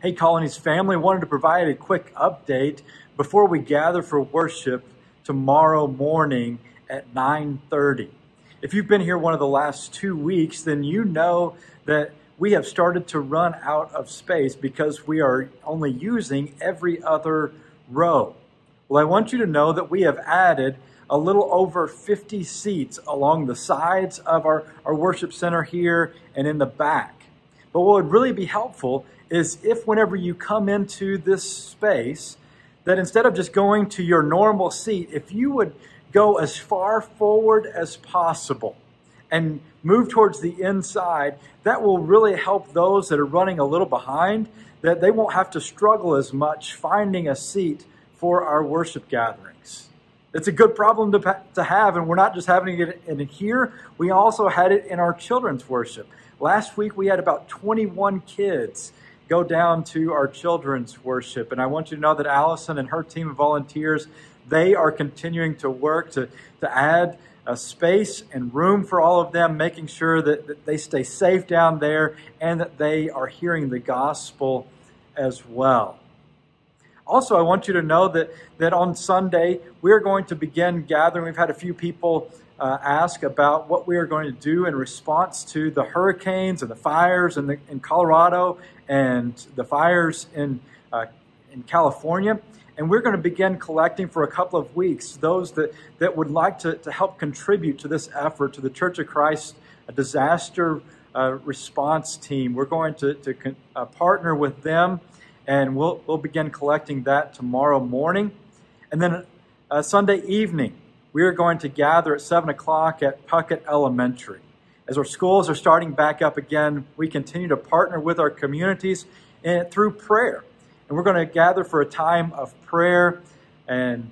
Hey, Colony's family, wanted to provide a quick update before we gather for worship tomorrow morning at 9:30. If you've been here one of the last 2 weeks, then you know that we have started to run out of space because we are only using every other row. Well, I want you to know that we have added a little over 50 seats along the sides of our worship center here and in the back. But what would really be helpful is if whenever you come into this space, that instead of just going to your normal seat, if you would go as far forward as possible and move towards the inside, that will really help those that are running a little behind, that they won't have to struggle as much finding a seat for our worship gatherings. It's a good problem to have, and we're not just having it in here, we also had it in our children's worship. Last week we had about 21 kids go down to our children's worship, and I want you to know that Allison and her team of volunteers, they are continuing to work to add a space and room for all of them, making sure that they stay safe down there and that they are hearing the gospel as well. Also, I want you to know that on Sunday, we're going to begin gathering. We've had a few people ask about what we are going to do in response to the hurricanes and the fires in Colorado and the fires in California. And we're going to begin collecting for a couple of weeks those that would like to help contribute to this effort, to the Church of Christ, a disaster response team. We're going to partner with them, and we'll begin collecting that tomorrow morning. And then Sunday evening, we are going to gather at 7 o'clock at Puckett Elementary. As our schools are starting back up again, we continue to partner with our communities through prayer. And we're going to gather for a time of prayer and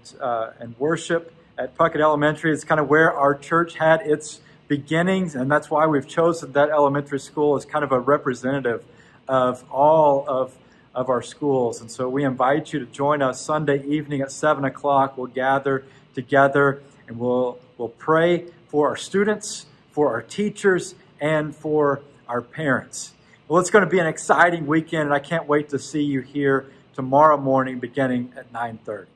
worship at Puckett Elementary. It's kind of where our church had its beginnings, and that's why we've chosen that elementary school as kind of a representative of all of our schools. And so we invite you to join us Sunday evening at 7 o'clock. We'll gather together and we'll pray for our students, for our teachers, and for our parents. Well, it's going to be an exciting weekend, and I can't wait to see you here tomorrow morning beginning at 9:30.